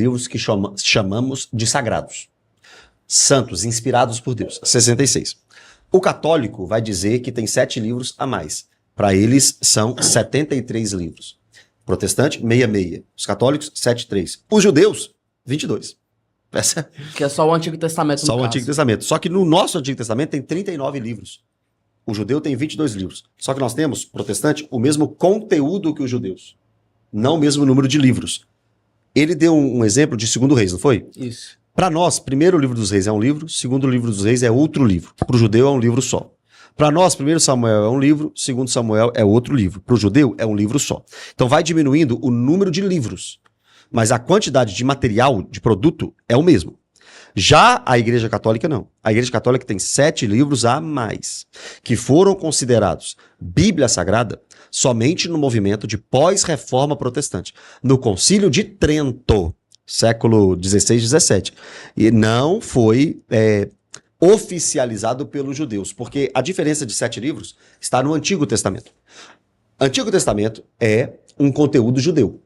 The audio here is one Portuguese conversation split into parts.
livros que chamamos de sagrados. Santos, inspirados por Deus. 66. O católico vai dizer que tem 7 livros a mais. Para eles, são 73 livros. Protestante, 66. Os católicos, 73. Os judeus, 22. Que é só o Antigo Testamento. Só o Antigo Testamento. Só que no nosso Antigo Testamento tem 39 livros. O judeu tem 22 livros. Só que nós temos, protestante, o mesmo conteúdo que os judeus. Não o mesmo número de livros. Ele deu um exemplo de 2 Reis, não foi? Isso. Para nós, primeiro livro dos reis é um livro, segundo livro dos reis é outro livro. Para o judeu é um livro só. Para nós, primeiro Samuel é um livro, segundo Samuel é outro livro. Para o judeu é um livro só. Então vai diminuindo o número de livros, mas a quantidade de material, de produto, é o mesmo. Já a Igreja Católica não. A Igreja Católica tem 7 livros a mais, que foram considerados Bíblia Sagrada somente no movimento de pós-reforma protestante, no Concílio de Trento, século XVI e XVII. E não foi oficializado pelos judeus, porque a diferença de 7 livros está no Antigo Testamento. Antigo Testamento é um conteúdo judeu.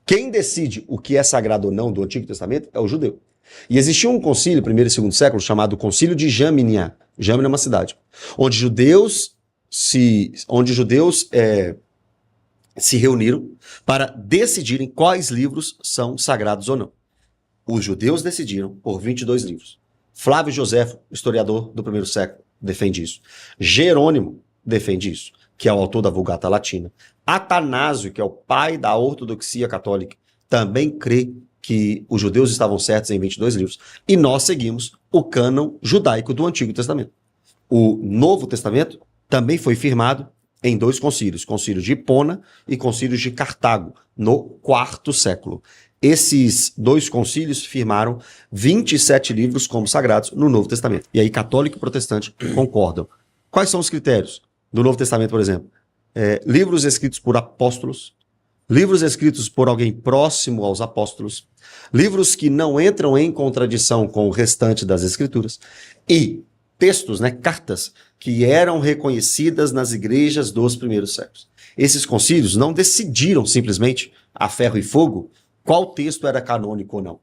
Quem decide o que é sagrado ou não do Antigo Testamento é o judeu. E existia um concílio, primeiro e segundo século, chamado Concílio de Jamnia. Jamnia é uma cidade, onde judeus se reuniram para decidirem quais livros são sagrados ou não. Os judeus decidiram por 22 livros. Flávio Joséfo, historiador do primeiro século, defende isso. Jerônimo defende isso, que é o autor da Vulgata Latina. Atanásio, que é o pai da ortodoxia católica, também crê que os judeus estavam certos em 22 livros. E nós seguimos o cânon judaico do Antigo Testamento. O Novo Testamento também foi firmado em 2 concílios, concílio de Hipona e concílio de Cartago, no 4º século. Esses 2 concílios firmaram 27 livros como sagrados no Novo Testamento. E aí católico e protestante concordam. Quais são os critérios do Novo Testamento, por exemplo? Livros escritos por apóstolos, livros escritos por alguém próximo aos apóstolos, livros que não entram em contradição com o restante das escrituras e textos, cartas, que eram reconhecidas nas igrejas dos primeiros séculos. Esses concílios não decidiram simplesmente a ferro e fogo qual texto era canônico ou não.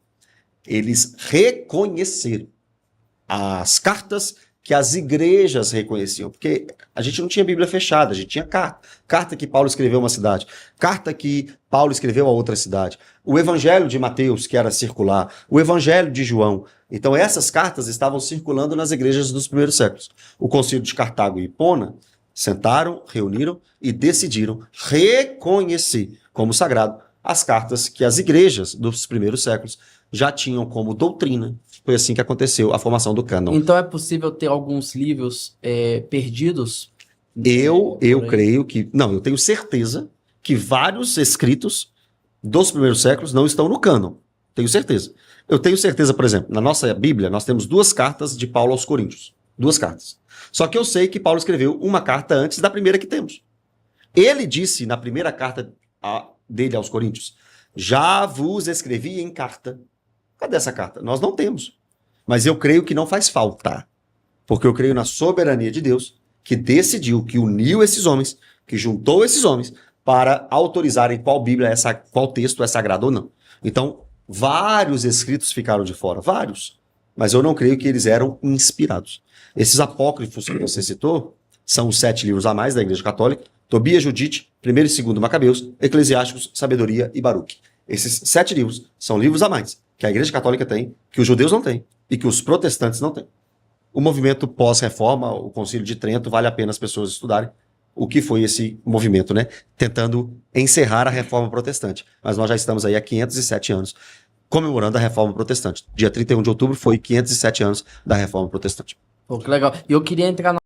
Eles reconheceram as cartas que as igrejas reconheciam, porque a gente não tinha Bíblia fechada, a gente tinha carta que Paulo escreveu a uma cidade, carta que Paulo escreveu a outra cidade, o Evangelho de Mateus, que era circular, o Evangelho de João. Então essas cartas estavam circulando nas igrejas dos primeiros séculos. O Concílio de Cartago e Hipona sentaram, reuniram e decidiram reconhecer como sagrado as cartas que as igrejas dos primeiros séculos já tinham como doutrina. Foi assim que aconteceu a formação do cânon. Então é possível ter alguns livros perdidos? Eu creio que... Não, eu tenho certeza que vários escritos dos primeiros séculos não estão no cânon. Tenho certeza. Eu tenho certeza, por exemplo, na nossa Bíblia nós temos 2 cartas de Paulo aos Coríntios. 2 cartas. Só que eu sei que Paulo escreveu uma carta antes da primeira que temos. Ele disse na primeira carta dele aos Coríntios: já vos escrevi em carta. Cadê essa carta? Nós não temos. Mas eu creio que não faz falta. Porque eu creio na soberania de Deus, que decidiu, que uniu esses homens, que juntou esses homens para autorizarem qual Bíblia qual texto é sagrado ou não. Então, vários escritos ficaram de fora. Vários. Mas eu não creio que eles eram inspirados. Esses apócrifos que você citou são os 7 livros a mais da Igreja Católica: Tobias, Judite, 1º e 2º Macabeus, Eclesiásticos, Sabedoria e Baruque. Esses 7 livros são livros a mais que a Igreja Católica tem, que os judeus não têm e que os protestantes não têm. O movimento pós-reforma, o Concílio de Trento, vale a pena as pessoas estudarem o que foi esse movimento, tentando encerrar a reforma protestante. Mas nós já estamos aí há 507 anos comemorando a reforma protestante. Dia 31 de outubro foi 507 anos da reforma protestante. Pô, que legal. E eu queria entrar